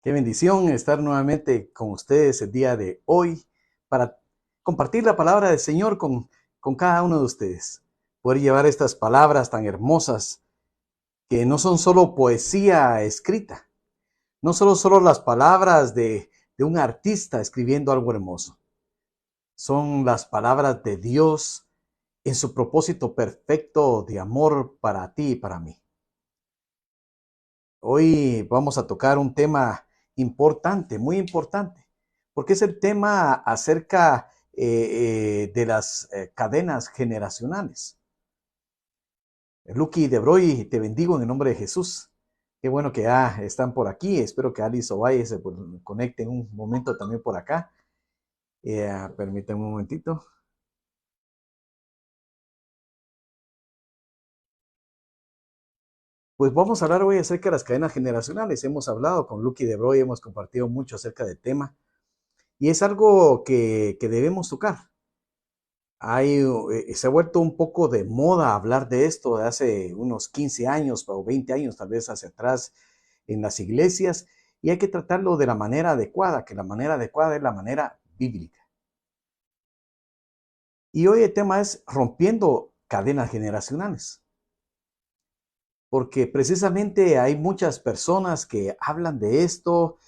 Qué bendición estar nuevamente con ustedes el día de hoy para compartir la palabra del Señor con cada uno de ustedes. Poder llevar estas palabras tan hermosas que no son solo poesía escrita, no solo las palabras de un artista escribiendo algo hermoso. Son las palabras de Dios en su propósito perfecto de amor para ti y para mí. Hoy vamos a tocar un tema importante, muy importante, porque es el tema acerca de las cadenas generacionales. Lucky de Broy, te bendigo en el nombre de Jesús. Qué bueno que ya están por aquí. Espero que Alice Ovalle se conecte en un momento también por acá. Permítanme un momentito. Pues vamos a hablar hoy acerca de las cadenas generacionales. Hemos hablado con Lucky de Broy, hemos compartido mucho acerca del tema. Y es algo que debemos tocar. Se ha vuelto un poco de moda hablar de esto de hace unos 15 años o 20 años tal vez hacia atrás en las iglesias, y hay que tratarlo de la manera adecuada, que la manera adecuada es la manera bíblica. Y hoy el tema es rompiendo cadenas generacionales, porque precisamente hay muchas personas que hablan de esto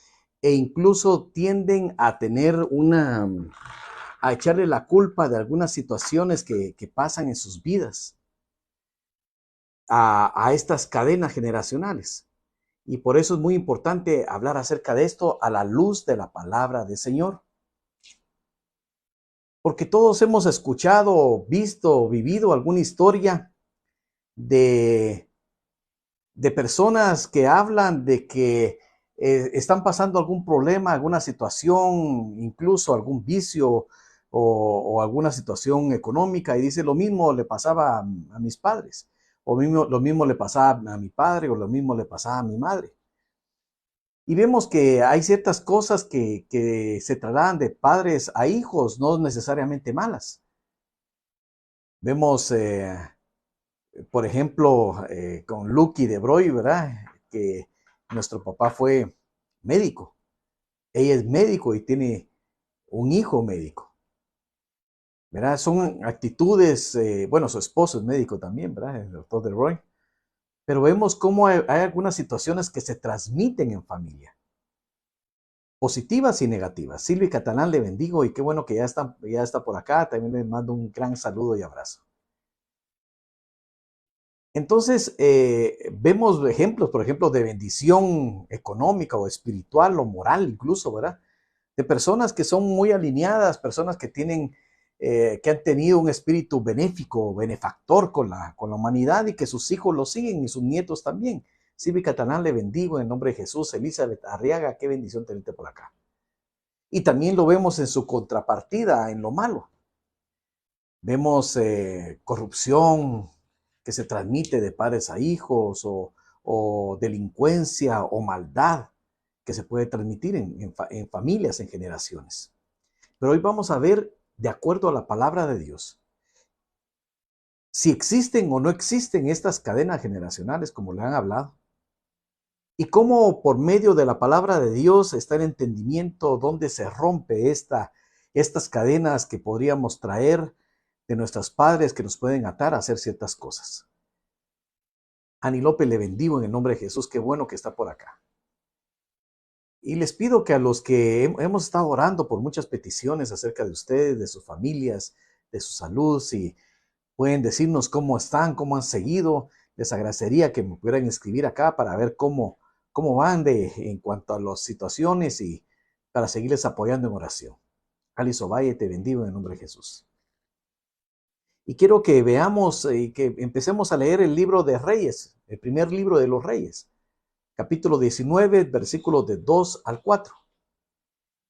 e incluso tienden a tener a echarle la culpa de algunas situaciones que pasan en sus vidas a estas cadenas generacionales. Y por eso es muy importante hablar acerca de esto a la luz de la palabra del Señor. Porque todos hemos escuchado, visto, vivido alguna historia de, de personas que hablan de que están pasando algún problema, alguna situación, incluso algún vicio o alguna situación económica, y dice lo mismo le pasaba a mis padres, o lo mismo le pasaba a mi padre, o lo mismo le pasaba a mi madre. Y vemos que hay ciertas cosas que se trasladan de padres a hijos, no necesariamente malas. Vemos, por ejemplo, con Lucky de Broy, ¿verdad? Que nuestro papá fue médico. Ella es médico y tiene un hijo médico, ¿verdad? Son actitudes, bueno, su esposo es médico también, ¿verdad? El doctor de Roy. Pero vemos cómo hay algunas situaciones que se transmiten en familia, positivas y negativas. Silvia Catalán, le bendigo y qué bueno que ya está por acá. También le mando un gran saludo y abrazo. Entonces, vemos ejemplos, por ejemplo, de bendición económica o espiritual o moral incluso, ¿verdad? De personas que son muy alineadas, personas que han tenido un espíritu benéfico, benefactor con la humanidad, y que sus hijos lo siguen y sus nietos también. Silvia Catalán, le bendigo en el nombre de Jesús. Elizabeth Arriaga, qué bendición tenerte por acá. Y también lo vemos en su contrapartida, en lo malo. Vemos corrupción que se transmite de padres a hijos, o delincuencia o maldad que se puede transmitir en familias, en generaciones. Pero hoy vamos a ver, de acuerdo a la palabra de Dios, si existen o no existen estas cadenas generacionales, como le han hablado, y cómo por medio de la palabra de Dios está el entendimiento donde se rompe estas cadenas que podríamos traer de nuestros padres, que nos pueden atar a hacer ciertas cosas. Ani López, le bendigo en el nombre de Jesús. Qué bueno que está por acá. Y les pido que a los que hemos estado orando por muchas peticiones acerca de ustedes, de sus familias, de su salud, si pueden decirnos cómo están, cómo han seguido, les agradecería que me pudieran escribir acá para ver cómo van en cuanto a las situaciones, y para seguirles apoyando en oración. Alice Ovalle, te bendigo en el nombre de Jesús. Y quiero que veamos y que empecemos a leer el libro de Reyes, el primer libro de los Reyes, capítulo 19, versículos de 2 al 4.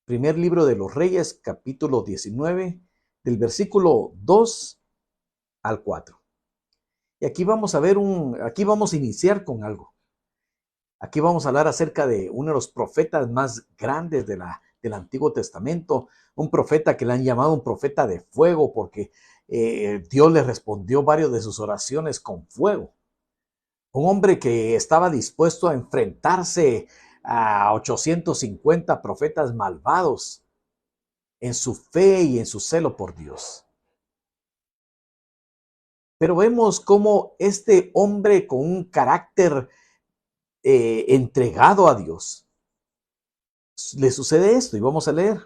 Primer libro de los Reyes, capítulo 19, del versículo 2 al 4. Y aquí vamos a ver aquí vamos a iniciar con algo. Aquí vamos a hablar acerca de uno de los profetas más grandes del Antiguo Testamento, un profeta que le han llamado un profeta de fuego, porque Dios le respondió varias de sus oraciones con fuego. Un hombre que estaba dispuesto a enfrentarse a 850 profetas malvados en su fe y en su celo por Dios. Pero vemos cómo este hombre con un carácter entregado a Dios, le sucede esto y vamos a leer.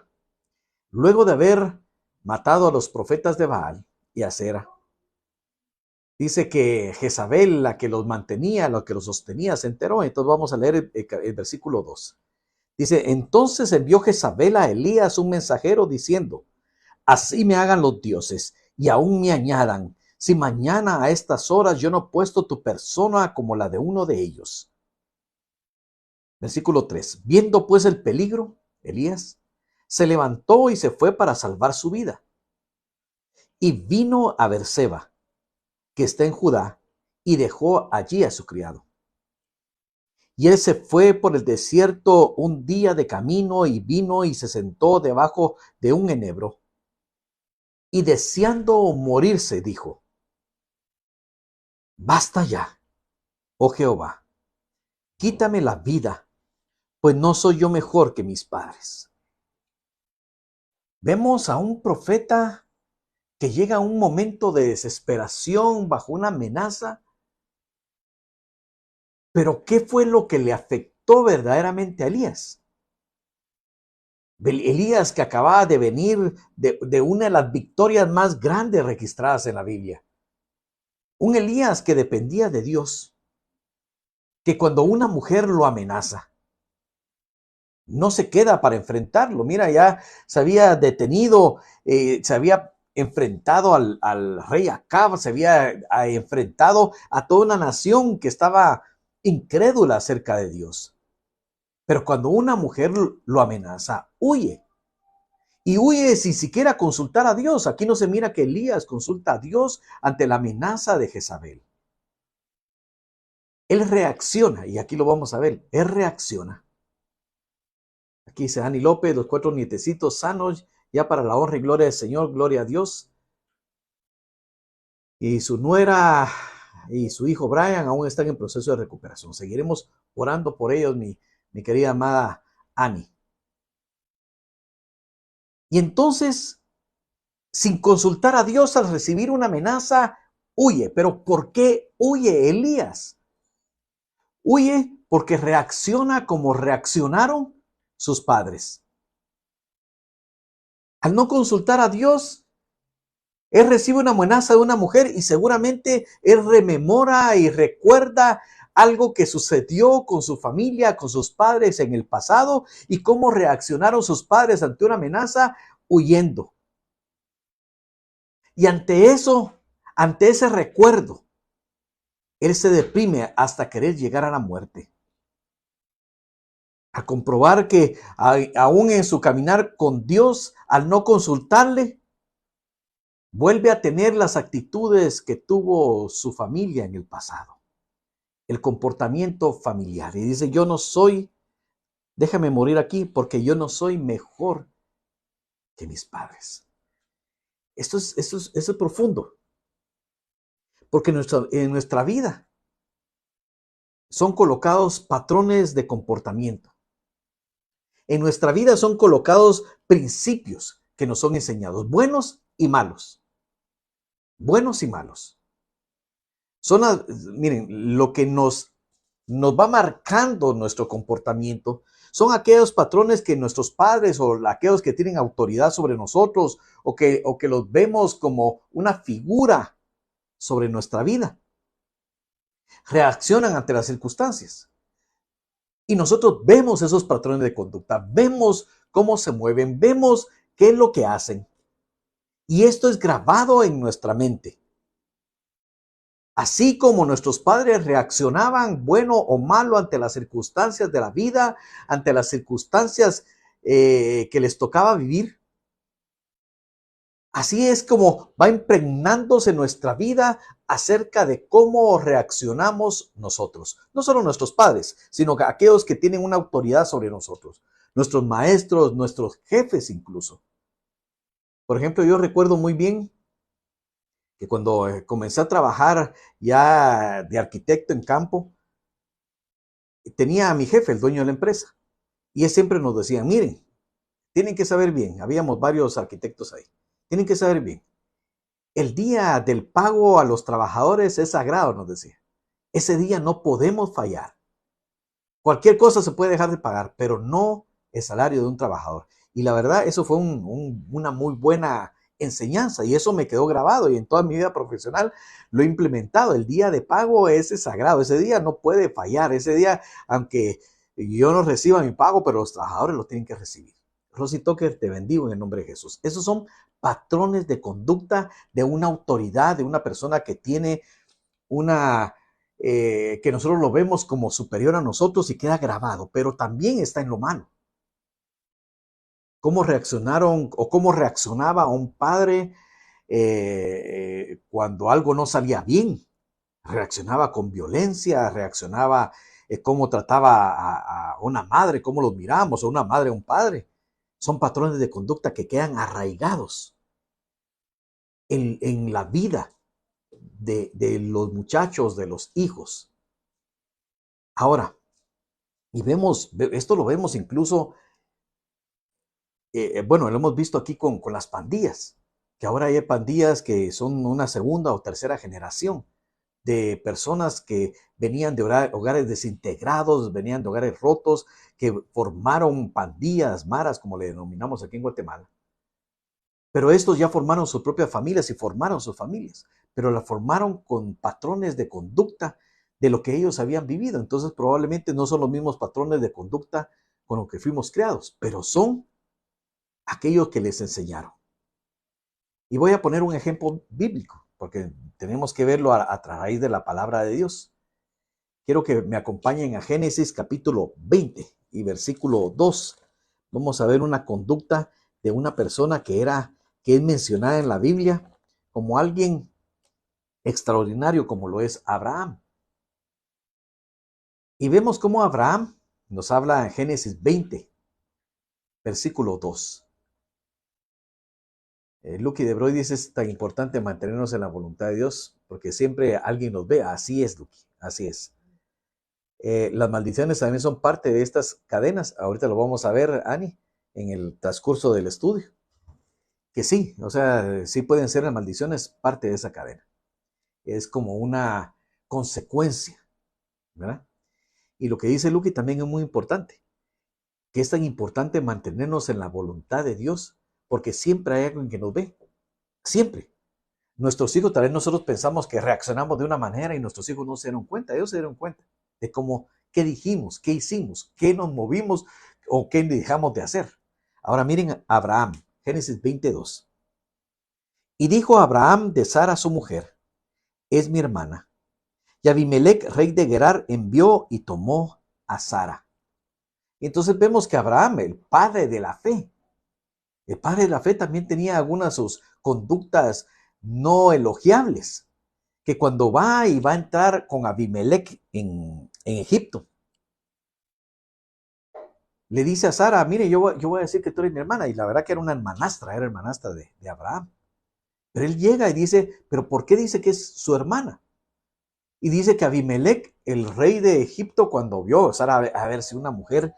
Luego de haber matado a los profetas de Baal y Acera, dice que Jezabel, la que los mantenía, la que los sostenía, se enteró. Entonces vamos a leer el versículo 2. Dice, entonces envió Jezabel a Elías un mensajero diciendo, así me hagan los dioses y aún me añadan, si mañana a estas horas yo no he puesto tu persona como la de uno de ellos. Versículo 3. Viendo pues el peligro, Elías se levantó y se fue para salvar su vida. Y vino a Berseba, que está en Judá, y dejó allí a su criado. Y él se fue por el desierto un día de camino y vino y se sentó debajo de un enebro. Y deseando morirse, dijo, basta ya, oh Jehová, quítame la vida, pues no soy yo mejor que mis padres. Vemos a un profeta que llega a un momento de desesperación bajo una amenaza. Pero ¿qué fue lo que le afectó verdaderamente a Elías? Elías que acababa de venir de una de las victorias más grandes registradas en la Biblia. Un Elías que dependía de Dios, que cuando una mujer lo amenaza, no se queda para enfrentarlo. Mira, ya se había detenido, se había enfrentado al rey Acab, se había enfrentado a toda una nación que estaba incrédula acerca de Dios. Pero cuando una mujer lo amenaza, huye. Y huye sin siquiera consultar a Dios. Aquí no se mira que Elías consulta a Dios ante la amenaza de Jezabel. Él reacciona, y aquí lo vamos a ver, él reacciona. Aquí dice Dani López, los 4 nietecitos sanos, ya para la honra y gloria del Señor, gloria a Dios. Y su nuera y su hijo Brian aún están en proceso de recuperación. Seguiremos orando por ellos, mi querida amada Annie. Y entonces, sin consultar a Dios al recibir una amenaza, huye. ¿Pero por qué huye Elías? Huye porque reacciona como reaccionaron sus padres. Al no consultar a Dios, él recibe una amenaza de una mujer y seguramente él rememora y recuerda algo que sucedió con su familia, con sus padres en el pasado y cómo reaccionaron sus padres ante una amenaza huyendo. Y ante eso, ante ese recuerdo, él se deprime hasta querer llegar a la muerte. A comprobar que aún en su caminar con Dios, al no consultarle, vuelve a tener las actitudes que tuvo su familia en el pasado. El comportamiento familiar. Y dice, yo no soy, déjame morir aquí porque yo no soy mejor que mis padres. Esto es profundo. Porque en nuestra vida son colocados patrones de comportamiento. En nuestra vida son colocados principios que nos son enseñados, buenos y malos. Buenos y malos. Miren, lo que nos va marcando nuestro comportamiento son aquellos patrones que nuestros padres o aquellos que tienen autoridad sobre nosotros o que los vemos como una figura sobre nuestra vida. Reaccionan ante las circunstancias. Y nosotros vemos esos patrones de conducta, vemos cómo se mueven, vemos qué es lo que hacen. Y esto es grabado en nuestra mente. Así como nuestros padres reaccionaban bueno o malo ante las circunstancias de la vida, ante las circunstancias que les tocaba vivir. Así es como va impregnándose nuestra vida acerca de cómo reaccionamos nosotros. No solo nuestros padres, sino aquellos que tienen una autoridad sobre nosotros. Nuestros maestros, nuestros jefes incluso. Por ejemplo, yo recuerdo muy bien que cuando comencé a trabajar ya de arquitecto en campo, tenía a mi jefe, el dueño de la empresa, y él siempre nos decía, miren, tienen que saber bien, habíamos varios arquitectos ahí, tienen que saber bien, el día del pago a los trabajadores es sagrado, nos decía. Ese día no podemos fallar. Cualquier cosa se puede dejar de pagar, pero no el salario de un trabajador. Y la verdad, eso fue una muy buena enseñanza y eso me quedó grabado y en toda mi vida profesional lo he implementado. El día de pago es sagrado, ese día no puede fallar, ese día, aunque yo no reciba mi pago, pero los trabajadores lo tienen que recibir. Rosy Tucker, te bendigo en el nombre de Jesús. Esos son patrones de conducta de una autoridad, de una persona que tiene una que nosotros lo vemos como superior a nosotros y queda grabado, pero también está en lo malo. ¿Cómo reaccionaron o cómo reaccionaba un padre cuando algo no salía bien? Reaccionaba con violencia, reaccionaba cómo trataba a una madre, cómo los miramos, a una madre, a un padre. Son patrones de conducta que quedan arraigados en la vida de los muchachos, de los hijos. Ahora, y vemos, esto lo vemos incluso, bueno, lo hemos visto aquí con las pandillas, que ahora hay pandillas que son una segunda o tercera generación de personas que venían de hogares desintegrados, venían de hogares rotos, que formaron pandillas, maras, como le denominamos aquí en Guatemala. Pero estos ya formaron sus propias familias y formaron sus familias, pero la formaron con patrones de conducta de lo que ellos habían vivido. Entonces probablemente no son los mismos patrones de conducta con los que fuimos creados, pero son aquellos que les enseñaron. Y voy a poner un ejemplo bíblico, porque tenemos que verlo a través de la palabra de Dios. Quiero que me acompañen a Génesis capítulo 20 y versículo 2. Vamos a ver una conducta de una persona que es mencionada en la Biblia como alguien extraordinario, como lo es Abraham. Y vemos cómo Abraham nos habla en Génesis 20, versículo 2. Lucky de Broy dice, es tan importante mantenernos en la voluntad de Dios, porque siempre alguien nos ve. Así es, Lucky, así es. Las maldiciones también son parte de estas cadenas. Ahorita lo vamos a ver, Ani, en el transcurso del estudio. Que sí, o sea, sí pueden ser las maldiciones parte de esa cadena. Es como una consecuencia, ¿verdad? Y lo que dice Lucky también es muy importante, que es tan importante mantenernos en la voluntad de Dios, porque siempre hay alguien que nos ve, siempre. Nuestros hijos, tal vez nosotros pensamos que reaccionamos de una manera y nuestros hijos no se dieron cuenta, ellos se dieron cuenta de cómo, qué dijimos, qué hicimos, qué nos movimos o qué dejamos de hacer. Ahora miren a Abraham, Génesis 22. Y dijo Abraham de Sara su mujer, es mi hermana. Y Abimelec, rey de Gerar, envió y tomó a Sara. Y entonces vemos que Abraham, el padre de la fe, el padre de la fe también tenía algunas de sus conductas no elogiables, que cuando va y va a entrar con Abimelec en Egipto, le dice a Sara, mire, yo voy a decir que tú eres mi hermana, y la verdad que era una hermanastra, era hermanastra de Abraham. Pero él llega y dice, pero ¿por qué dice que es su hermana? Y dice que Abimelec, el rey de Egipto, cuando vio a Sara haber sido una mujer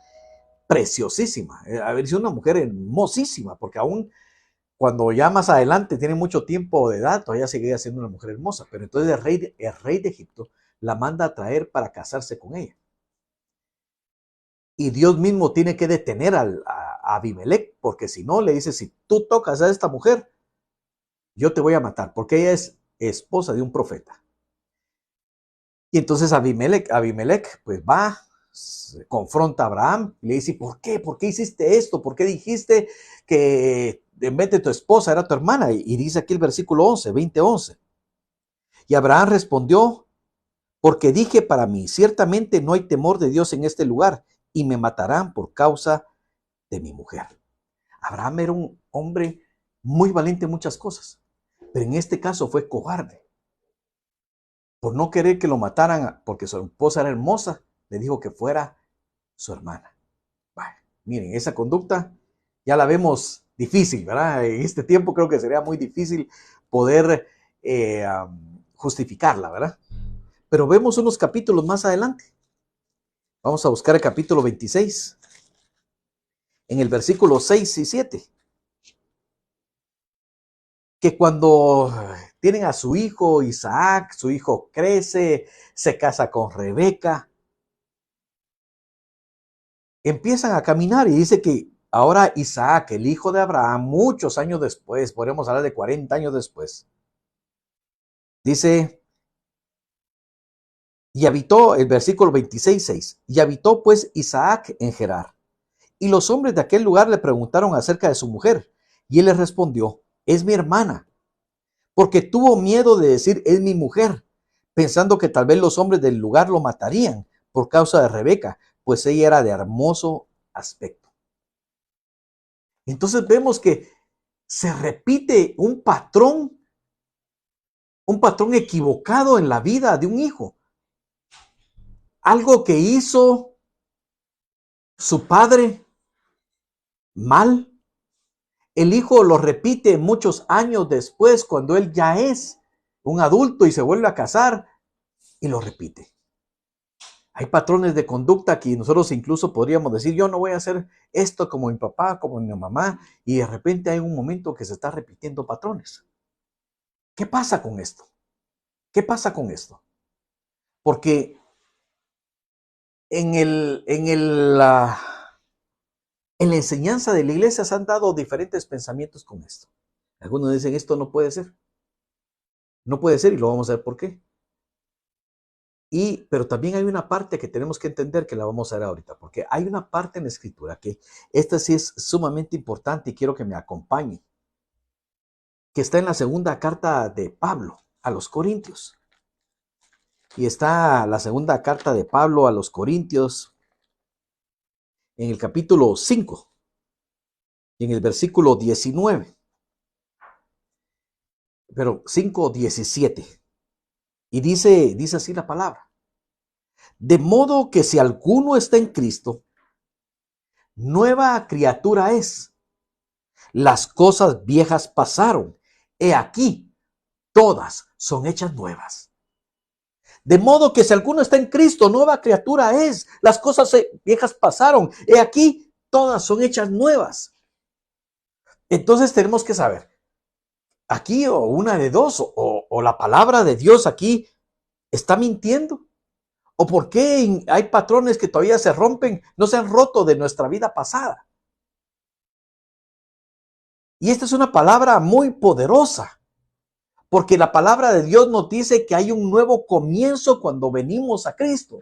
preciosísima, haber sido una mujer hermosísima, porque aún cuando ya más adelante tiene mucho tiempo de edad, todavía seguía siendo una mujer hermosa, pero entonces el rey de Egipto la manda a traer para casarse con ella. Y Dios mismo tiene que detener a Abimelec, porque si no, le dice, si tú tocas a esta mujer, yo te voy a matar, porque ella es esposa de un profeta. Y entonces Abimelec pues va, confronta a Abraham y le dice, ¿por qué? ¿Por qué hiciste esto? ¿Por qué dijiste que en vez de tu esposa era tu hermana? Y dice aquí el versículo 11, 20:11. Y Abraham respondió, porque dije para mí, ciertamente no hay temor de Dios en este lugar y me matarán por causa de mi mujer. Abraham era un hombre muy valiente en muchas cosas, pero en este caso fue cobarde. Por no querer que lo mataran porque su esposa era hermosa, le dijo que fuera su hermana. Bueno, miren, esa conducta ya la vemos difícil, ¿verdad? En este tiempo creo que sería muy difícil poder justificarla, ¿verdad? Pero vemos unos capítulos más adelante Vamos a buscar el capítulo 26, en el versículo 6 y 7. Que cuando tienen a su hijo Isaac, su hijo crece, se casa con Rebeca, empiezan a caminar y dice que ahora Isaac, el hijo de Abraham, muchos años después, podemos hablar de 40 años después, dice, y habitó, el versículo 26, 6, y habitó pues Isaac en Gerar. Y los hombres de aquel lugar le preguntaron acerca de su mujer, y él les respondió, es mi hermana, porque tuvo miedo de decir, es mi mujer, pensando que tal vez los hombres del lugar lo matarían por causa de Rebeca, pues ella era de hermoso aspecto. Entonces vemos que se repite un patrón equivocado en la vida de un hijo. Algo que hizo su padre mal, el hijo lo repite muchos años después, cuando él ya es un adulto y se vuelve a casar, y lo repite. Hay patrones de conducta que nosotros incluso podríamos decir, yo no voy a hacer esto como mi papá, como mi mamá, y de repente hay un momento que se está repitiendo patrones. ¿Qué pasa con esto? ¿Qué pasa con esto? Porque en la enseñanza de la iglesia se han dado diferentes pensamientos con esto. Algunos dicen, esto no puede ser. No puede ser, y lo vamos a ver por qué. Pero también hay una parte que tenemos que entender, que la vamos a ver ahorita, porque hay una parte en la escritura que esta sí es sumamente importante y quiero que me acompañe, que está en la segunda carta de Pablo a los Corintios. Y está la segunda carta de Pablo a los Corintios en el capítulo 5 y en el versículo 19, pero 5:17. Y dice así la palabra. De modo que si alguno está en Cristo, nueva criatura es. Las cosas viejas pasaron. He aquí, todas son hechas nuevas. De modo que si alguno está en Cristo, nueva criatura es. Las cosas viejas pasaron. He aquí, todas son hechas nuevas. Entonces tenemos que saber, aquí o una de dos, o la palabra de Dios aquí está mintiendo. ¿O por qué hay patrones que todavía se rompen, no se han roto de nuestra vida pasada? Y esta es una palabra muy poderosa, porque la palabra de Dios nos dice que hay un nuevo comienzo cuando venimos a Cristo.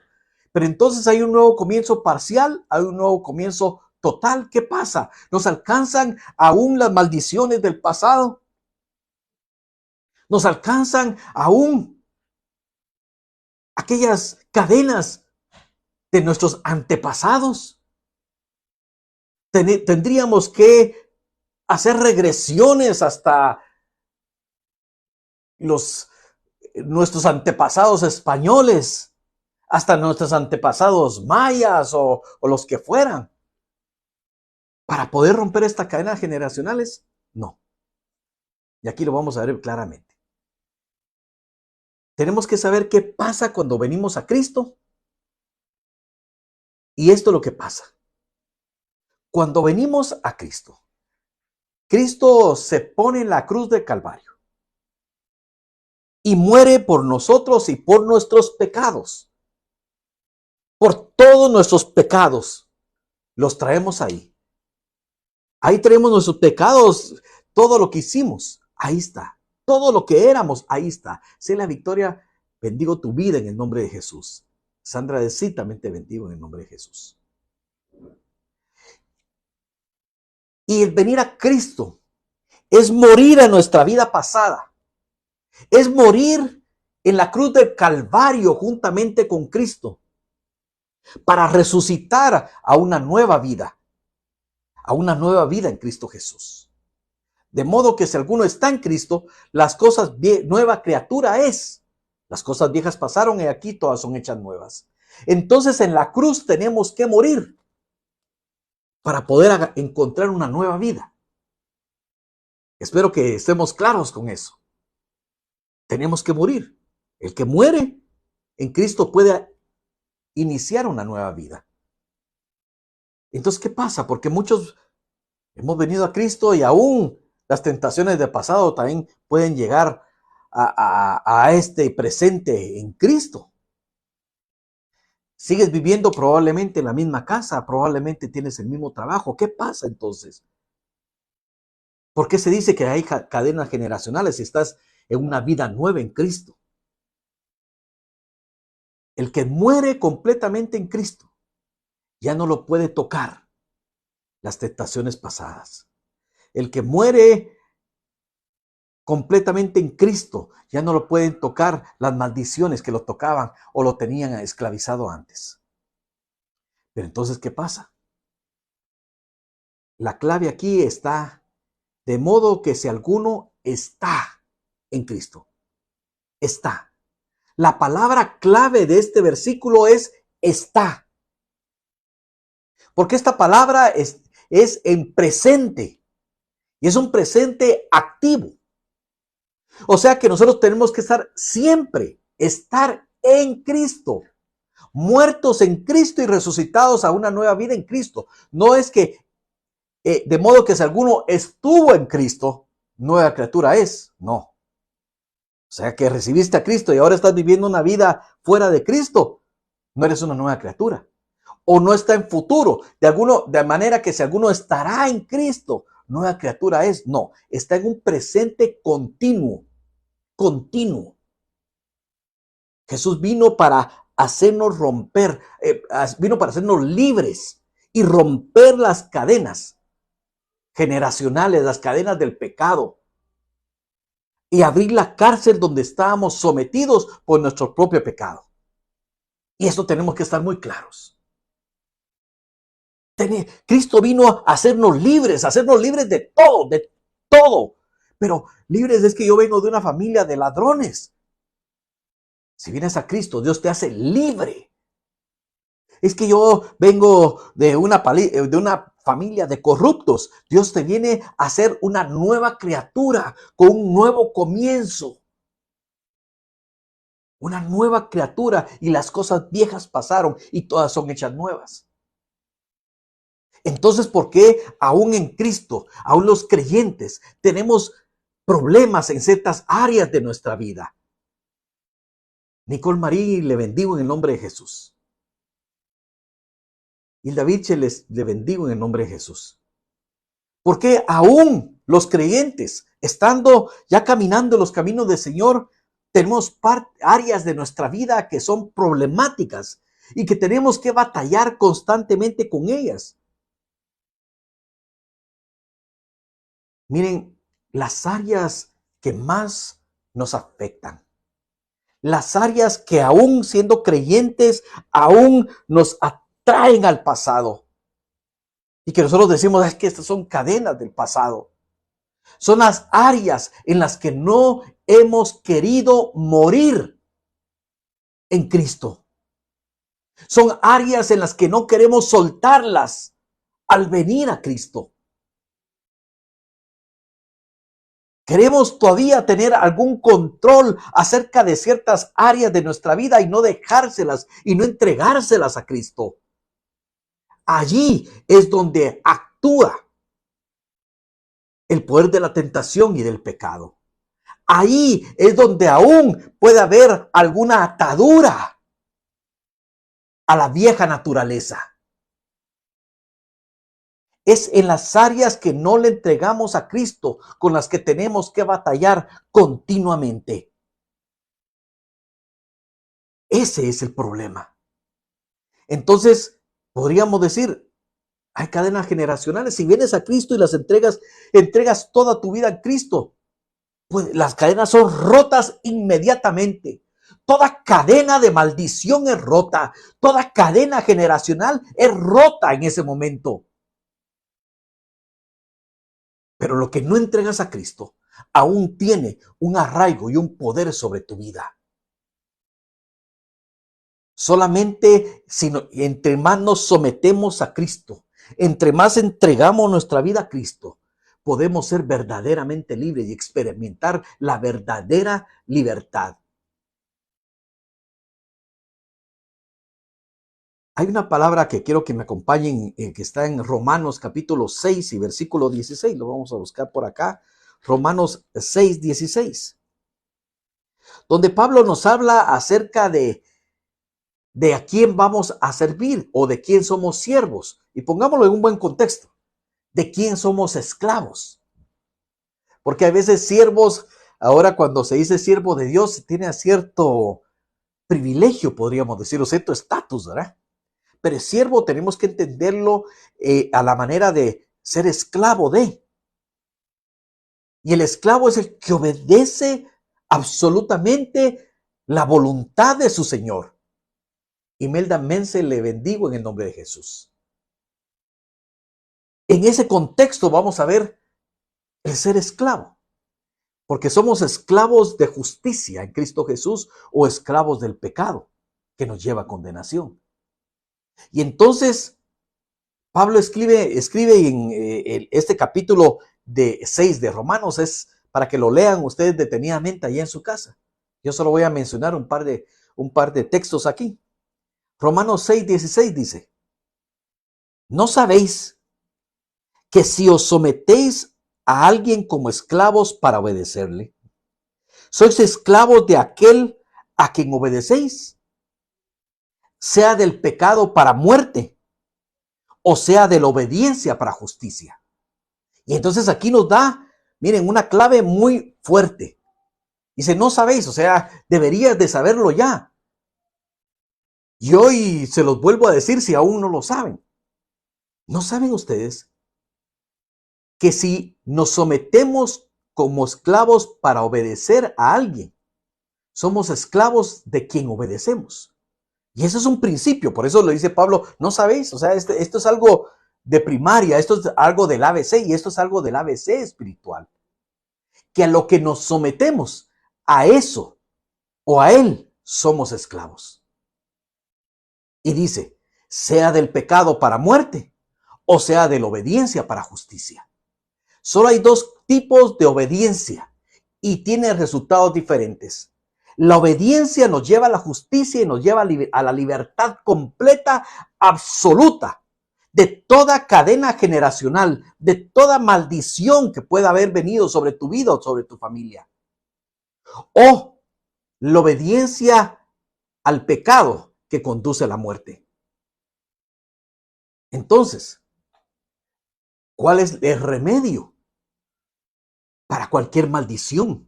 Pero entonces hay un nuevo comienzo parcial, hay un nuevo comienzo total. ¿Qué pasa? ¿Nos alcanzan aún las maldiciones del pasado? ¿Nos alcanzan aún aquellas cadenas de nuestros antepasados? Tendríamos que hacer regresiones hasta nuestros antepasados españoles, hasta nuestros antepasados mayas o los que fueran, para poder romper esta cadena generacionales. No. Y aquí lo vamos a ver claramente. Tenemos que saber qué pasa cuando venimos a Cristo. Y esto es lo que pasa. Cuando venimos a Cristo, Cristo se pone en la cruz del Calvario y muere por nosotros y por nuestros pecados. Por todos nuestros pecados los traemos ahí. Ahí traemos nuestros pecados, todo lo que hicimos, ahí está. Todo lo que éramos, ahí está. Sé la victoria, bendigo tu vida en el nombre de Jesús. Sandra de sí, también te bendigo en el nombre de Jesús. Y el venir a Cristo es morir a nuestra vida pasada. Es morir en la cruz del Calvario juntamente con Cristo para resucitar a una nueva vida en Cristo Jesús. De modo que si alguno está en Cristo, las cosas nueva criatura es. Las cosas viejas pasaron y aquí todas son hechas nuevas. Entonces en la cruz tenemos que morir para poder encontrar una nueva vida. Espero que estemos claros con eso. Tenemos que morir. El que muere en Cristo puede iniciar una nueva vida. Entonces, ¿qué pasa? Porque muchos hemos venido a Cristo y aún las tentaciones del pasado también pueden llegar a este presente en Cristo. Sigues viviendo probablemente en la misma casa, probablemente tienes el mismo trabajo. ¿Qué pasa entonces? ¿Por qué se dice que hay cadenas generacionales si estás en una vida nueva en Cristo? El que muere completamente en Cristo ya no lo puede tocar las tentaciones pasadas. El que muere completamente en Cristo ya no lo pueden tocar las maldiciones que lo tocaban o lo tenían esclavizado antes. Pero entonces, ¿qué pasa? La clave aquí está de modo que si alguno está en Cristo, está. La palabra clave de este versículo es está. Porque esta palabra es en presente y es un presente activo. O sea que nosotros tenemos que estar en Cristo, muertos en Cristo y resucitados a una nueva vida en Cristo. No es que, de modo que si alguno estuvo en Cristo, nueva criatura es. No. O sea que recibiste a Cristo y ahora estás viviendo una vida fuera de Cristo. No eres una nueva criatura. O no está en futuro. De manera que si alguno estará en Cristo, nueva criatura es. No, está en un presente continuo. Continuo. Jesús vino para hacernos romper, vino para hacernos libres y romper las cadenas generacionales, las cadenas del pecado y abrir la cárcel donde estábamos sometidos por nuestro propio pecado. Y eso tenemos que estar muy claros. Cristo vino a hacernos libres de todo, de todo. Pero libres es que yo vengo de una familia de ladrones. Si vienes a Cristo, Dios te hace libre. Es que yo vengo de una familia de corruptos. Dios te viene a hacer una nueva criatura con un nuevo comienzo. Una nueva criatura y las cosas viejas pasaron y todas son hechas nuevas. Entonces, ¿por qué aún en Cristo, aún los creyentes, tenemos problemas en ciertas áreas de nuestra vida? Nicole Marie, le bendigo en el nombre de Jesús. Hilda Virche, le bendigo en el nombre de Jesús. ¿Por qué aún los creyentes, estando ya caminando los caminos del Señor, tenemos áreas de nuestra vida que son problemáticas y que tenemos que batallar constantemente con ellas? Miren, las áreas que más nos afectan, las áreas que aún siendo creyentes, aún nos atraen al pasado y que nosotros decimos es que estas son cadenas del pasado. Son las áreas en las que no hemos querido morir en Cristo. Son áreas en las que no queremos soltarlas al venir a Cristo. Queremos todavía tener algún control acerca de ciertas áreas de nuestra vida y no dejárselas y no entregárselas a Cristo. Allí es donde actúa el poder de la tentación y del pecado. Ahí es donde aún puede haber alguna atadura a la vieja naturaleza. Es en las áreas que no le entregamos a Cristo con las que tenemos que batallar continuamente. Ese es el problema. Entonces, podríamos decir, hay cadenas generacionales. Si vienes a Cristo y las entregas toda tu vida a Cristo, pues las cadenas son rotas inmediatamente. Toda cadena de maldición es rota. Toda cadena generacional es rota en ese momento. Pero lo que no entregas a Cristo aún tiene un arraigo y un poder sobre tu vida. Solamente entre más nos sometemos a Cristo, entre más entregamos nuestra vida a Cristo, podemos ser verdaderamente libres y experimentar la verdadera libertad. Hay una palabra que quiero que me acompañen, que está en Romanos capítulo 6 y versículo 16. Lo vamos a buscar por acá. Romanos 6, 16. Donde Pablo nos habla acerca de a quién vamos a servir o de quién somos siervos. Y pongámoslo en un buen contexto. De quién somos esclavos. Porque a veces siervos, ahora cuando se dice siervo de Dios, tiene cierto privilegio, podríamos decir, o cierto estatus, ¿verdad? Pero el siervo tenemos que entenderlo a la manera de ser esclavo de. Y el esclavo es el que obedece absolutamente la voluntad de su Señor. Humildemente le bendigo en el nombre de Jesús. En ese contexto vamos a ver el ser esclavo, porque somos esclavos de justicia en Cristo Jesús o esclavos del pecado que nos lleva a condenación. Y entonces Pablo escribe en este capítulo de 6 de Romanos, es para que lo lean ustedes detenidamente allá en su casa. Yo solo voy a mencionar un par de textos aquí. Romanos 6, 16 dice, ¿no sabéis que si os sometéis a alguien como esclavos para obedecerle, sois esclavos de aquel a quien obedecéis, sea del pecado para muerte, o sea de la obediencia para justicia? Y entonces aquí nos da, miren, una clave muy fuerte. Dice, no sabéis, o sea, deberías de saberlo ya. Y hoy se los vuelvo a decir si aún no lo saben. ¿No saben ustedes que si nos sometemos como esclavos para obedecer a alguien, somos esclavos de quien obedecemos? Y eso es un principio, por eso lo dice Pablo, ¿no sabéis? O sea, esto es algo de primaria, esto es algo del ABC y esto es algo del ABC espiritual. Que a lo que nos sometemos, a eso o a él, somos esclavos. Y dice, sea del pecado para muerte o sea de la obediencia para justicia. Solo hay dos tipos de obediencia y tiene resultados diferentes. La obediencia nos lleva a la justicia y nos lleva a la libertad completa, absoluta, de toda cadena generacional, de toda maldición que pueda haber venido sobre tu vida o sobre tu familia. O la obediencia al pecado que conduce a la muerte. Entonces, ¿cuál es el remedio para cualquier maldición?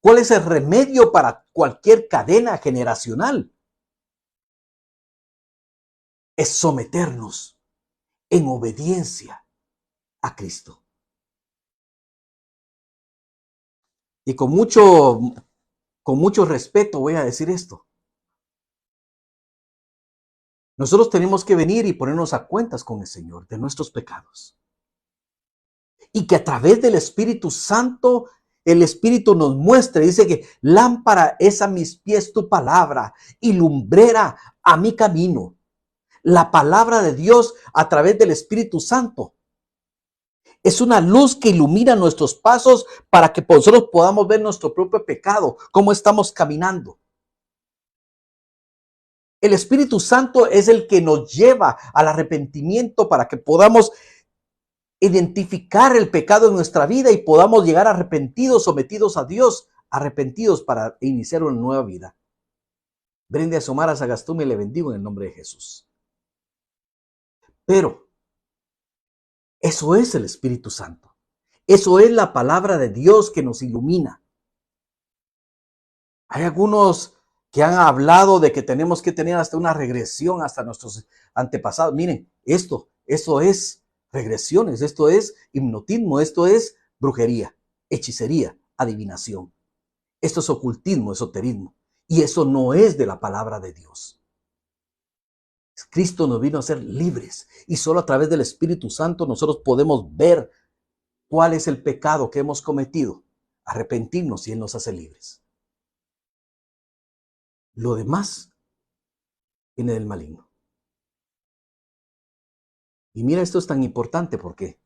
¿Cuál es el remedio para cualquier cadena generacional? Es someternos en obediencia a Cristo. Y con mucho respeto voy a decir esto. Nosotros tenemos que venir y ponernos a cuentas con el Señor de nuestros pecados. Y que a través del Espíritu Santo, el Espíritu nos muestre, dice que lámpara es a mis pies tu palabra y lumbrera a mi camino. La palabra de Dios a través del Espíritu Santo es una luz que ilumina nuestros pasos para que nosotros podamos ver nuestro propio pecado, cómo estamos caminando. El Espíritu Santo es el que nos lleva al arrepentimiento para que podamos identificar el pecado en nuestra vida y podamos llegar arrepentidos, sometidos a Dios, arrepentidos para iniciar una nueva vida. Brenda Somara Sagastume, le bendigo en el nombre de Jesús. Pero eso es el Espíritu Santo. Eso es la palabra de Dios que nos ilumina. Hay algunos que han hablado de que tenemos que tener hasta una regresión hasta nuestros antepasados. Miren, eso es regresiones, esto es hipnotismo, esto es brujería, hechicería, adivinación. Esto es ocultismo, esoterismo. Y eso no es de la palabra de Dios. Cristo nos vino a ser libres y solo a través del Espíritu Santo nosotros podemos ver cuál es el pecado que hemos cometido, arrepentirnos y Él nos hace libres. Lo demás viene del maligno. Y mira, esto es tan importante porque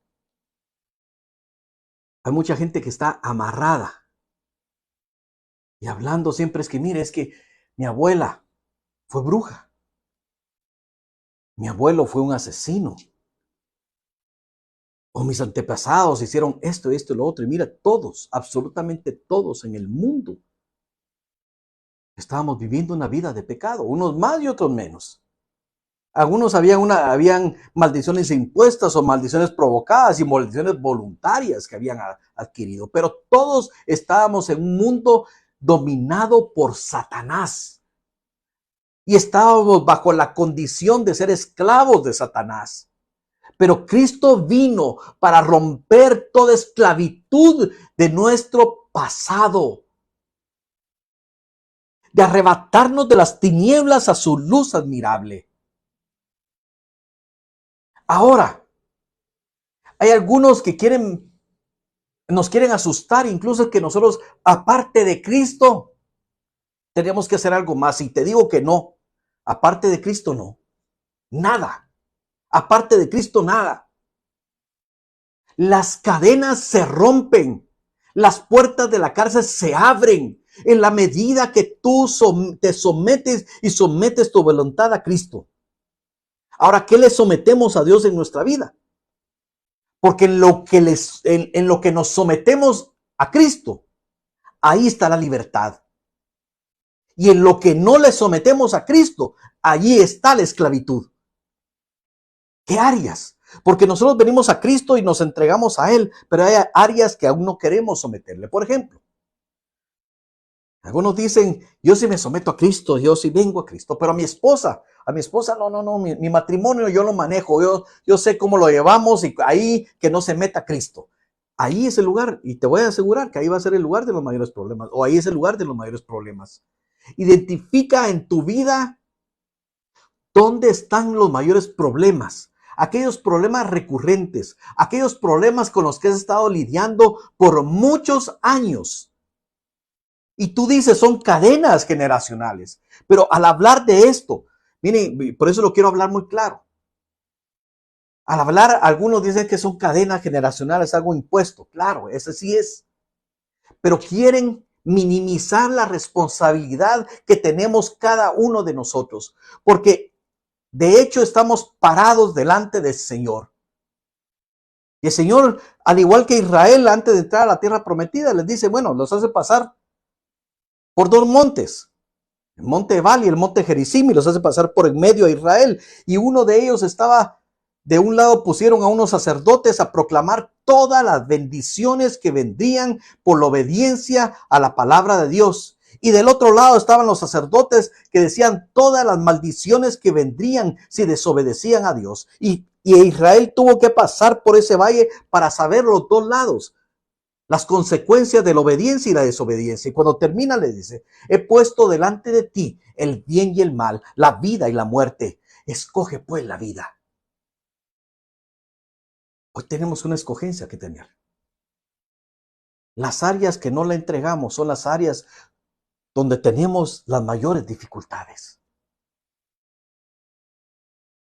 hay mucha gente que está amarrada y hablando siempre es que, mire, es que mi abuela fue bruja. Mi abuelo fue un asesino. O mis antepasados hicieron esto, esto y lo otro. Y mira, todos, absolutamente todos en el mundo, estábamos viviendo una vida de pecado, unos más y otros menos. Algunos habían maldiciones impuestas o maldiciones provocadas y maldiciones voluntarias que habían adquirido, pero todos estábamos en un mundo dominado por Satanás y estábamos bajo la condición de ser esclavos de Satanás. Pero Cristo vino para romper toda esclavitud de nuestro pasado, de arrebatarnos de las tinieblas a su luz admirable. Ahora, hay algunos que nos quieren asustar, incluso que nosotros, aparte de Cristo, tenemos que hacer algo más. Y te digo que no, aparte de Cristo no, nada. Aparte de Cristo nada. Las cadenas se rompen, las puertas de la cárcel se abren en la medida que tú te sometes y sometes tu voluntad a Cristo. Ahora, ¿qué le sometemos a Dios en nuestra vida? Porque en lo que nos sometemos a Cristo, ahí está la libertad. Y en lo que no le sometemos a Cristo, allí está la esclavitud. ¿Qué áreas? Porque nosotros venimos a Cristo y nos entregamos a Él, pero hay áreas que aún no queremos someterle. Por ejemplo, algunos dicen, yo sí me someto a Cristo, yo sí vengo a Cristo, pero a mi esposa no, mi matrimonio yo lo manejo, yo sé cómo lo llevamos y ahí que no se meta Cristo. Ahí es el lugar, y te voy a asegurar que ahí va a ser el lugar de los mayores problemas, o ahí es el lugar de los mayores problemas. Identifica en tu vida dónde están los mayores problemas, aquellos problemas recurrentes, aquellos problemas con los que has estado lidiando por muchos años. Y tú dices, son cadenas generacionales. Pero al hablar de esto, miren, por eso lo quiero hablar muy claro. Al hablar, algunos dicen que son cadenas generacionales, algo impuesto. Claro, ese sí es. Pero quieren minimizar la responsabilidad que tenemos cada uno de nosotros. Porque de hecho estamos parados delante del Señor. Y el Señor, al igual que Israel, antes de entrar a la tierra prometida, les dice, bueno, los hace pasar por dos montes. El monte Ebal y el monte Gerizim, y los hace pasar por en medio a Israel. Y uno de ellos estaba, de un lado pusieron a unos sacerdotes a proclamar todas las bendiciones que vendrían por la obediencia a la palabra de Dios. Y del otro lado estaban los sacerdotes que decían todas las maldiciones que vendrían si desobedecían a Dios. Y Israel tuvo que pasar por ese valle para saber los dos lados, las consecuencias de la obediencia y la desobediencia. Y cuando termina le dice, he puesto delante de ti el bien y el mal, la vida y la muerte. Escoge pues la vida. Hoy tenemos una escogencia que tener. Las áreas que no le entregamos son las áreas donde tenemos las mayores dificultades.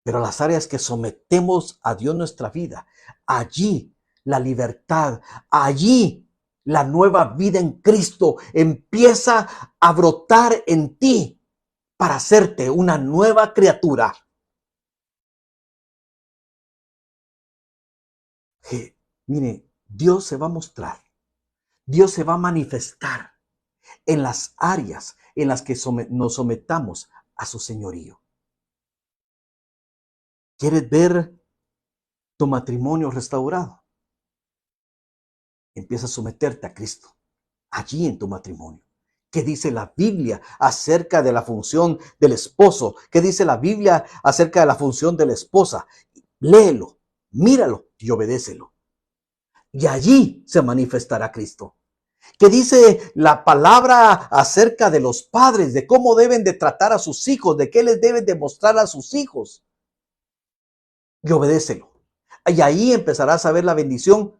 Pero las áreas que sometemos a Dios nuestra vida, allí la libertad, allí la nueva vida en Cristo empieza a brotar en ti para hacerte una nueva criatura. Mire, Dios se va a mostrar, Dios se va a manifestar en las áreas en las que nos sometamos a su señorío. ¿Quieres ver tu matrimonio restaurado? Empieza a someterte a Cristo allí en tu matrimonio. ¿Qué dice la Biblia acerca de la función del esposo? ¿Qué dice la Biblia acerca de la función de la esposa? Léelo, míralo y obedécelo. Y allí se manifestará Cristo. ¿Qué dice la palabra acerca de los padres, de cómo deben de tratar a sus hijos, de qué les deben de mostrar a sus hijos? Y obedécelo. Y ahí empezarás a ver la bendición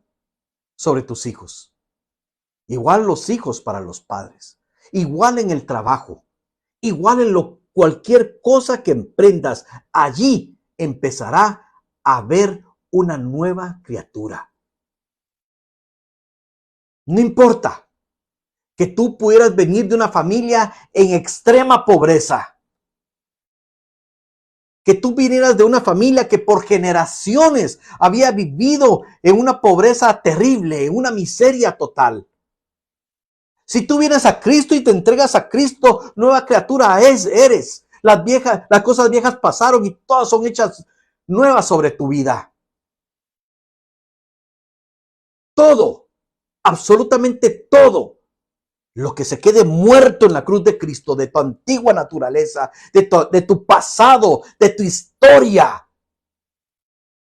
sobre tus hijos. Igual los hijos para los padres. Igual en el trabajo. Igual en cualquier cosa que emprendas. Allí empezará a ver una nueva criatura. No importa que tú pudieras venir de una familia en extrema pobreza. que tú vinieras de una familia que por generaciones había vivido en una pobreza terrible, en una miseria total. Si tú vienes a Cristo y te entregas a Cristo, nueva criatura eres. Las cosas viejas pasaron y todas son hechas nuevas sobre tu vida. Todo, absolutamente todo, lo que se quede muerto en la cruz de Cristo, de tu antigua naturaleza, de tu pasado, de tu historia,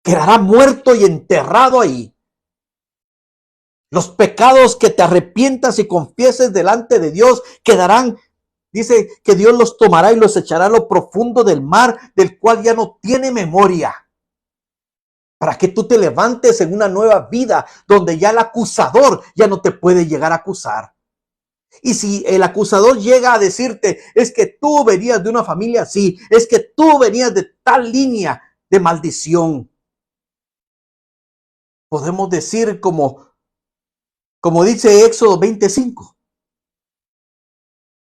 quedará muerto y enterrado ahí. Los pecados que te arrepientas y confieses delante de Dios quedarán. Dice que Dios los tomará y los echará a lo profundo del mar, del cual ya no tiene memoria. Para que tú te levantes en una nueva vida donde ya el acusador ya no te puede llegar a acusar. Y si el acusador llega a decirte, es que tú venías de una familia así, es que tú venías de tal línea de maldición, podemos decir como dice Éxodo 25,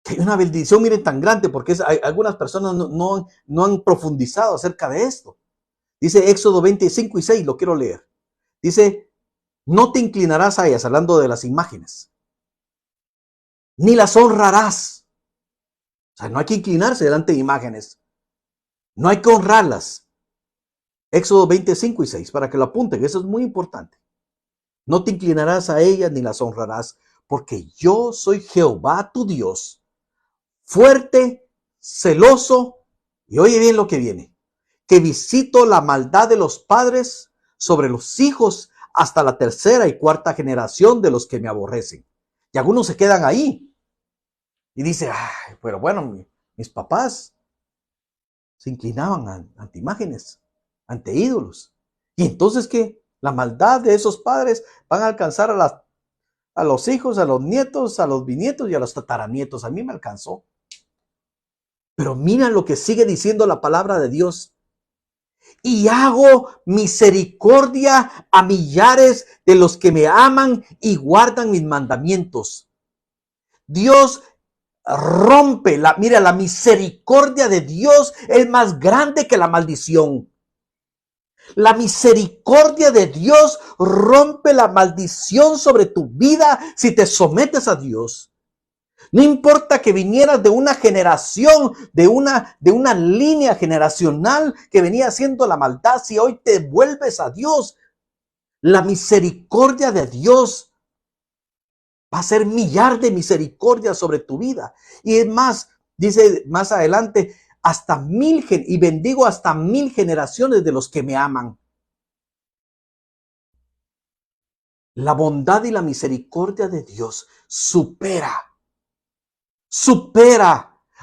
que hay una bendición, miren, tan grande, porque algunas personas no han profundizado acerca de esto. Dice Éxodo 25:6, lo quiero leer. Dice, no te inclinarás a ellas, hablando de las imágenes, ni las honrarás. O sea, no hay que inclinarse delante de imágenes. No hay que honrarlas. Éxodo 25:6, para que lo apunten, eso es muy importante. No te inclinarás a ellas ni las honrarás, porque yo soy Jehová tu Dios, fuerte, celoso, y oye bien lo que viene, que visito la maldad de los padres sobre los hijos hasta la tercera y cuarta generación de los que me aborrecen. Y algunos se quedan ahí y dicen, ay, pero bueno, mis papás se inclinaban ante imágenes, ante ídolos. Y entonces, ¿qué? La maldad de esos padres van a alcanzar a los hijos, a los nietos, a los bisnietos y a los tataranietos. A mí me alcanzó. Pero mira lo que sigue diciendo la palabra de Dios. Y hago misericordia a millares de los que me aman y guardan mis mandamientos. Dios rompe, mira, la misericordia de Dios es más grande que la maldición. La misericordia de Dios rompe la maldición sobre tu vida si te sometes a Dios. No importa que vinieras de una generación, de una línea generacional que venía haciendo la maldad, si hoy te vuelves a Dios, la misericordia de Dios va a ser millar de misericordia sobre tu vida. Y es más, dice más adelante, hasta 1000, y bendigo hasta 1000 generaciones de los que me aman. La bondad y la misericordia de Dios supera,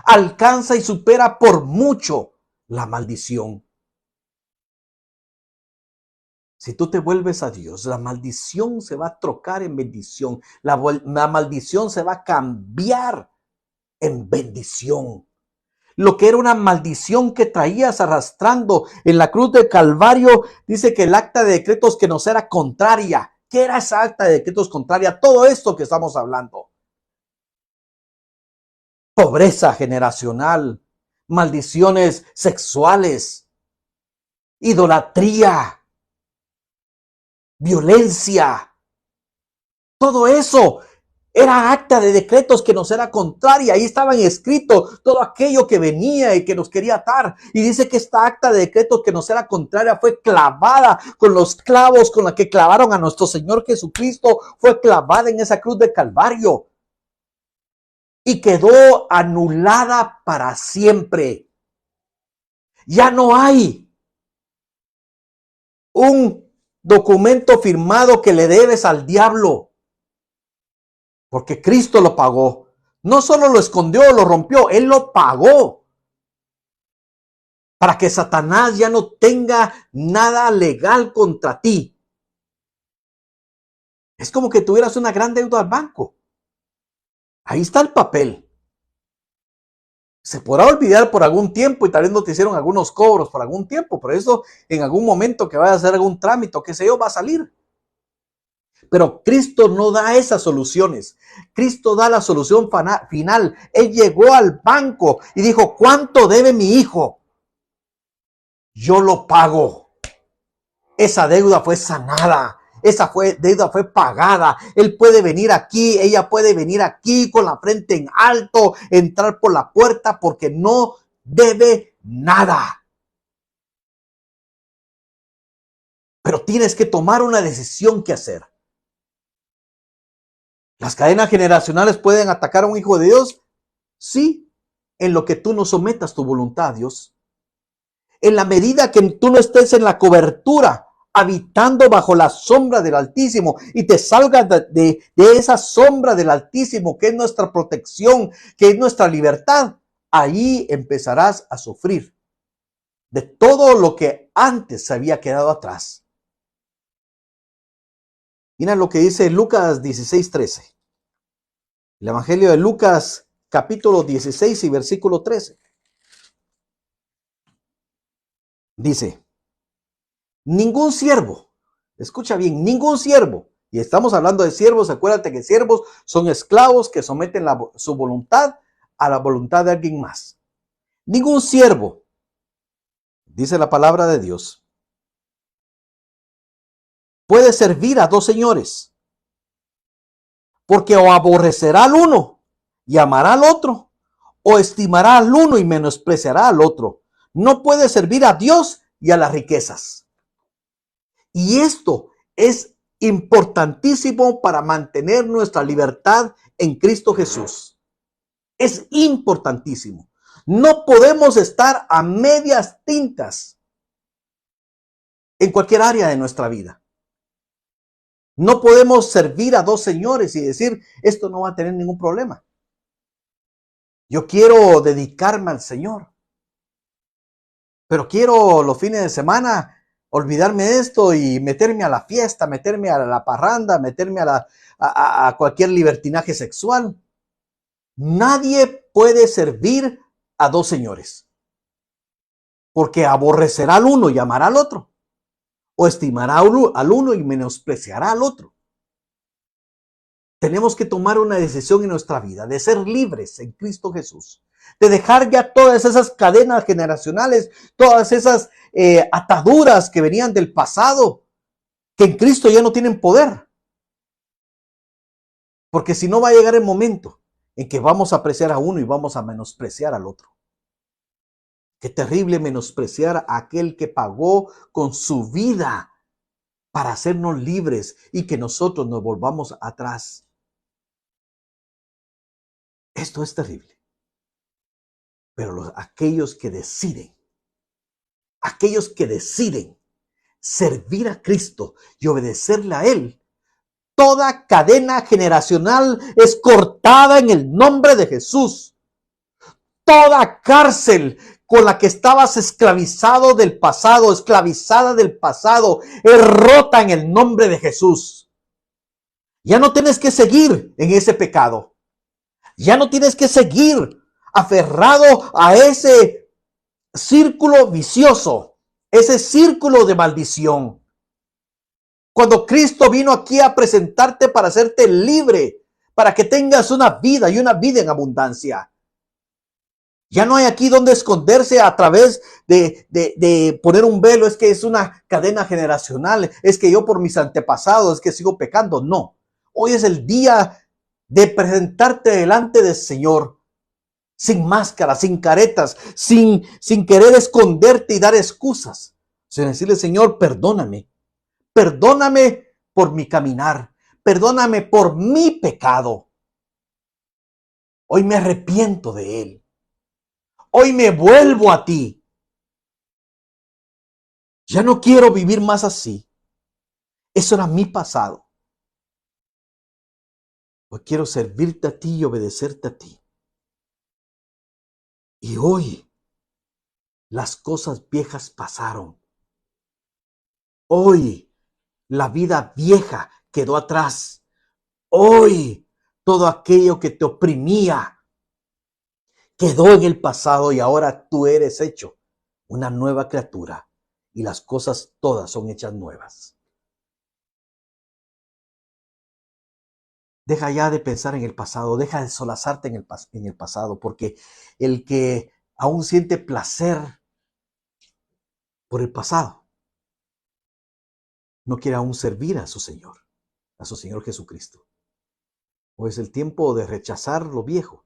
alcanza y supera por mucho la maldición. Si tú te vuelves a Dios, la maldición se va a trocar en bendición. La maldición se va a cambiar en bendición. Lo que era una maldición que traías arrastrando en la cruz del Calvario, dice que el acta de decretos que nos era contraria. ¿Qué era esa acta de decretos contraria a todo esto que estamos hablando? Pobreza generacional, maldiciones sexuales, idolatría, violencia. Todo eso era acta de decretos que nos era contraria. Ahí estaban escritos todo aquello que venía y que nos quería atar. Y dice que esta acta de decretos que nos era contraria fue clavada con los clavos con la que clavaron a nuestro Señor Jesucristo. Fue clavada en esa cruz de Calvario. Y quedó anulada para siempre. Ya no hay un documento firmado que le debes al diablo. Porque Cristo lo pagó. No solo lo escondió o lo rompió, Él lo pagó. Para que Satanás ya no tenga nada legal contra ti. Es como que tuvieras una gran deuda al banco. Ahí está el papel. Se podrá olvidar por algún tiempo y tal vez no te hicieron algunos cobros por algún tiempo, pero eso en algún momento que vayas a hacer algún trámite o qué sé yo, va a salir. Pero Cristo no da esas soluciones. Cristo da la solución final. Él llegó al banco y dijo, ¿cuánto debe mi hijo? yo lo pago. Esa deuda fue sanada. Esa deuda fue pagada. Él puede venir aquí, ella puede venir aquí con la frente en alto, entrar por la puerta porque no debe nada. Pero tienes que tomar una decisión que hacer. ¿Las cadenas generacionales pueden atacar a un hijo de Dios? Sí, en lo que tú no sometas tu voluntad a Dios. En la medida que tú no estés en la cobertura, habitando bajo la sombra del Altísimo y te salgas de esa sombra del Altísimo, que es nuestra protección, que es nuestra libertad, ahí empezarás a sufrir de todo lo que antes se había quedado atrás. Mira lo que dice Lucas 16:13. El Evangelio de Lucas, capítulo 16 y versículo 13. Dice, ningún siervo, escucha bien, ningún siervo, y estamos hablando de siervos, acuérdate que siervos son esclavos que someten su voluntad a la voluntad de alguien más. Ningún siervo, dice la palabra de Dios, puede servir a dos señores, porque o aborrecerá al uno y amará al otro, o estimará al uno y menospreciará al otro. No puede servir a Dios y a las riquezas. Y esto es importantísimo para mantener nuestra libertad en Cristo Jesús. Es importantísimo. No podemos estar a medias tintas en cualquier área de nuestra vida. No podemos servir a dos señores y decir, esto no va a tener ningún problema. Yo quiero dedicarme al Señor, pero quiero los fines de semana olvidarme de esto y meterme a la fiesta, meterme a la parranda, meterme a cualquier libertinaje sexual. Nadie puede servir a dos señores, porque aborrecerá al uno y amará al otro, o estimará al uno y menospreciará al otro. Tenemos que tomar una decisión en nuestra vida de ser libres en Cristo Jesús, de dejar ya todas esas cadenas generacionales, todas esas ataduras que venían del pasado, que en Cristo ya no tienen poder. Porque si no va a llegar el momento en que vamos a apreciar a uno y vamos a menospreciar al otro. Qué terrible menospreciar a aquel que pagó con su vida para hacernos libres y que nosotros nos volvamos atrás. Esto es terrible. Pero aquellos que deciden servir a Cristo y obedecerle a Él, toda cadena generacional es cortada en el nombre de Jesús. Toda cárcel con la que estabas esclavizada del pasado, es rota en el nombre de Jesús. Ya no tienes que seguir en ese pecado. Ya no tienes que seguir aferrado a ese círculo vicioso, ese círculo de maldición. Cuando Cristo vino aquí a presentarte para hacerte libre, para que tengas una vida y una vida en abundancia. Ya no hay aquí donde esconderse a través de poner un velo. Es que es una cadena generacional. Es que yo por mis antepasados es que sigo pecando. No. Hoy es el día de presentarte delante del Señor. Sin máscara, sin caretas, sin querer esconderte y dar excusas. Sin decirle, Señor, perdóname. Perdóname por mi caminar. Perdóname por mi pecado. Hoy me arrepiento de él. Hoy me vuelvo a ti. Ya no quiero vivir más así. Eso era mi pasado. Hoy quiero servirte a ti y obedecerte a ti. Y hoy las cosas viejas pasaron. Hoy la vida vieja quedó atrás. Hoy todo aquello que te oprimía quedó en el pasado y ahora tú eres hecho una nueva criatura y las cosas todas son hechas nuevas. Deja ya de pensar en el pasado, deja de solazarte en el pasado, porque el que aún siente placer por el pasado. No quiere aún servir a su Señor Jesucristo. Hoy es el tiempo de rechazar lo viejo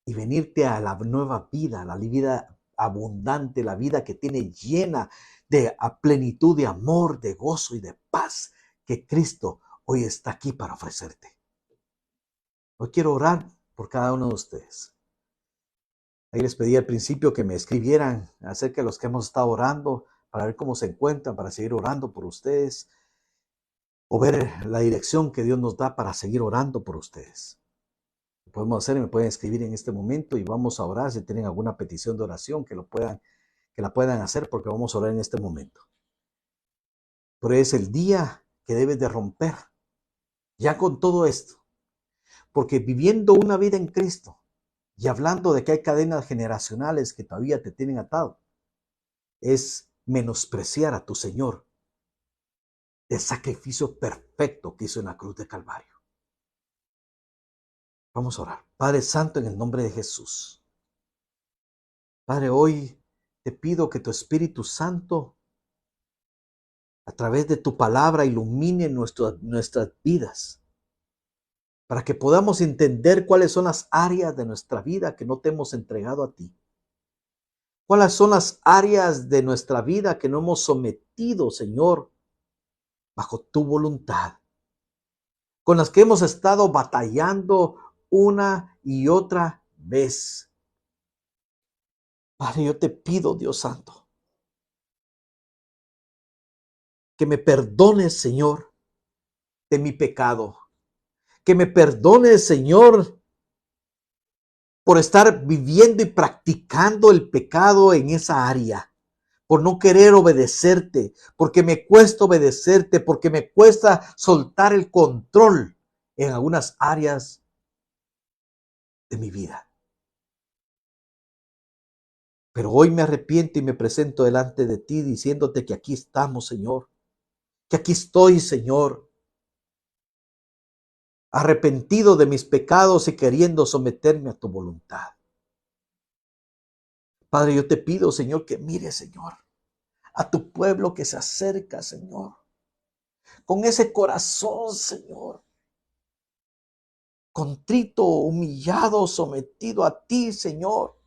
y venirte a la nueva vida, la vida abundante, la vida que tiene llena de plenitud de amor, de gozo y de paz que Cristo hoy está aquí para ofrecerte. Hoy quiero orar por cada uno de ustedes. Ahí les pedí al principio que me escribieran acerca de los que hemos estado orando para ver cómo se encuentran, para seguir orando por ustedes o ver la dirección que Dios nos da para seguir orando por ustedes. Lo podemos hacer y me pueden escribir en este momento y vamos a orar si tienen alguna petición de oración que la puedan hacer porque vamos a orar en este momento. Pero es el día que debes de romper ya con todo esto, porque viviendo una vida en Cristo y hablando de que hay cadenas generacionales que todavía te tienen atado, es menospreciar a tu Señor, el sacrificio perfecto que hizo en la cruz de Calvario. Vamos a orar. Padre Santo, en el nombre de Jesús. Padre, hoy te pido que tu Espíritu Santo, a través de tu palabra, ilumine nuestras vidas, para que podamos entender cuáles son las áreas de nuestra vida que no te hemos entregado a ti. ¿Cuáles son las áreas de nuestra vida que no hemos sometido, Señor, bajo tu voluntad? Con las que hemos estado batallando una y otra vez. Padre, yo te pido, Dios Santo, que me perdones, Señor, de mi pecado. Que me perdones, Señor, por estar viviendo y practicando el pecado en esa área. Por no querer obedecerte, porque me cuesta obedecerte, porque me cuesta soltar el control en algunas áreas de mi vida. Pero hoy me arrepiento y me presento delante de ti diciéndote que aquí estamos, Señor. Que aquí estoy, Señor. Arrepentido de mis pecados y queriendo someterme a tu voluntad. Padre, yo te pido, Señor, que mire, Señor, a tu pueblo que se acerca, Señor. Con ese corazón, Señor. Contrito, humillado, sometido a ti, Señor.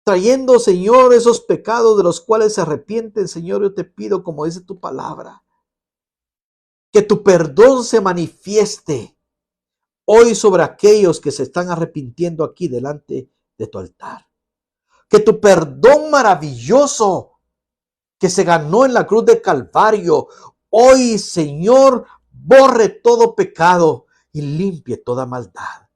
Trayendo, Señor, esos pecados de los cuales se arrepienten, Señor, yo te pido, como dice tu palabra, que tu perdón se manifieste hoy sobre aquellos que se están arrepintiendo aquí delante de tu altar. Que tu perdón maravilloso que se ganó en la cruz de Calvario, hoy, Señor, borre todo pecado y limpie toda maldad.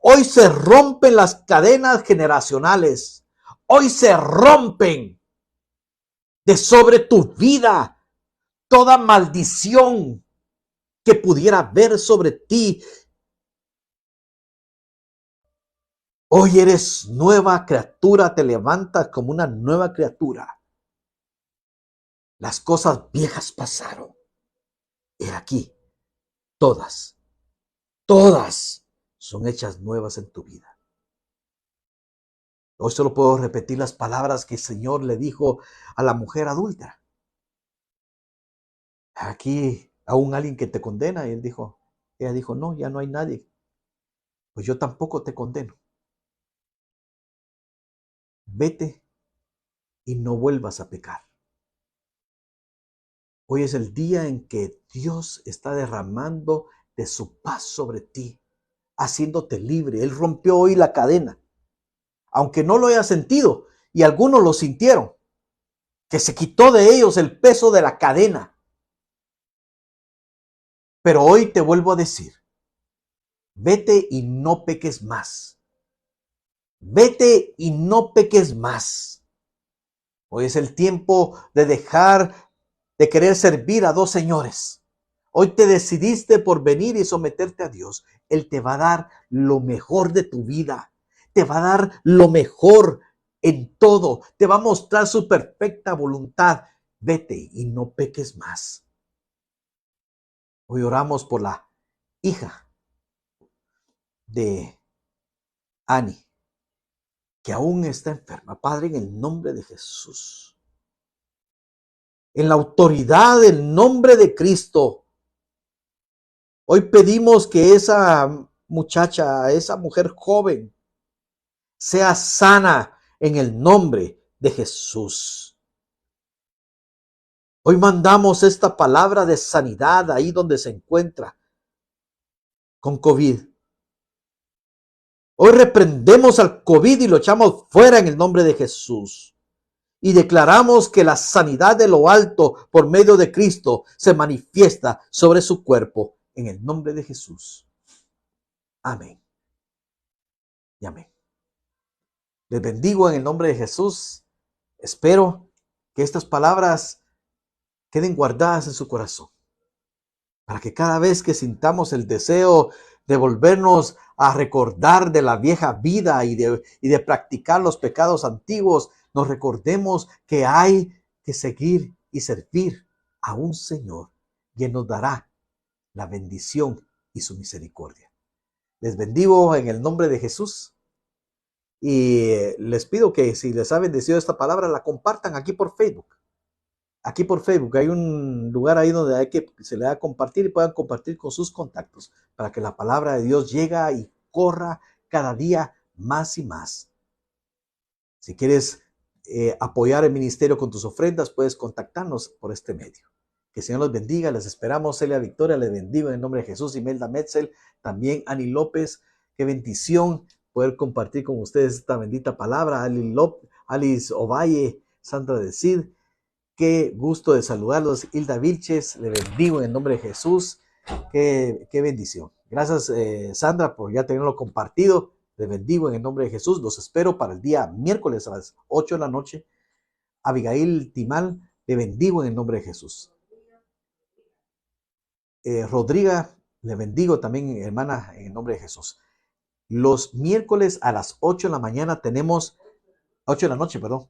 Hoy se rompen las cadenas generacionales. Hoy se rompen de sobre tu vida toda maldición que pudiera haber sobre ti. Hoy eres nueva criatura, te levantas como una nueva criatura. Las cosas viejas pasaron. He aquí, todas son hechas nuevas en tu vida. Hoy solo puedo repetir las palabras que el Señor le dijo a la mujer adúltera. Aquí aún alguien que te condena, y ella dijo, no, ya no hay nadie. Pues yo tampoco te condeno. Vete y no vuelvas a pecar. Hoy es el día en que Dios está derramando de su paz sobre ti, haciéndote libre. Él rompió hoy la cadena, aunque no lo hayas sentido, y algunos lo sintieron, que se quitó de ellos el peso de la cadena. Pero hoy te vuelvo a decir, vete y no peques más. Vete y no peques más. Hoy es el tiempo de dejar de querer servir a dos señores. Hoy te decidiste por venir y someterte a Dios. Él te va a dar lo mejor de tu vida. Te va a dar lo mejor en todo. Te va a mostrar su perfecta voluntad. Vete y no peques más. Hoy oramos por la hija de Annie. que aún está enferma. Padre, en el nombre de Jesús, en la autoridad del nombre de Cristo, hoy pedimos que esa muchacha, esa mujer joven, sea sana en el nombre de Jesús. Hoy mandamos esta palabra de sanidad ahí donde se encuentra con COVID. Hoy reprendemos al COVID y lo echamos fuera en el nombre de Jesús. Y declaramos que la sanidad de lo alto por medio de Cristo se manifiesta sobre su cuerpo en el nombre de Jesús. Amén. Y amén. Les bendigo en el nombre de Jesús. Espero que estas palabras queden guardadas en su corazón, para que cada vez que sintamos el deseo de volvernos a recordar de la vieja vida y de practicar los pecados antiguos, nos recordemos que hay que seguir y servir a un Señor, quien nos dará la bendición y su misericordia. Les bendigo en el nombre de Jesús y les pido que si les ha bendecido esta palabra, la compartan aquí por Facebook. Aquí por Facebook hay un lugar ahí donde hay que se le da a compartir y puedan compartir con sus contactos para que la palabra de Dios llegue y corra cada día más y más. Si quieres apoyar el ministerio con tus ofrendas, puedes contactarnos por este medio. Que el Señor los bendiga, les esperamos. Celia Victoria, les bendigo en el nombre de Jesús. Imelda Metzel, también Ani López, qué bendición poder compartir con ustedes esta bendita palabra. Alice Ovalle, Sandra de Cid, qué gusto de saludarlos. Hilda Vilches, le bendigo en el nombre de Jesús. Qué bendición. Gracias, Sandra, por ya tenerlo compartido. Les bendigo en el nombre de Jesús. Los espero para el día miércoles a las 8 de la noche. Abigail Timal, le bendigo en el nombre de Jesús. Rodriga, le bendigo también, hermana, en el nombre de Jesús. Los miércoles a las 8 de la mañana tenemos, 8 de la noche, perdón,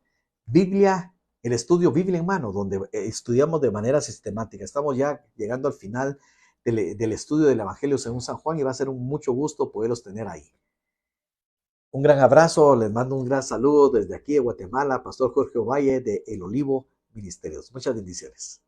el estudio Biblia en mano, donde estudiamos de manera sistemática. Estamos ya llegando al final del estudio del Evangelio según San Juan y va a ser un mucho gusto poderlos tener ahí. Un gran abrazo, les mando un gran saludo desde aquí de Guatemala, Pastor Jorge Ovalle de El Olivo Ministerios. Muchas bendiciones.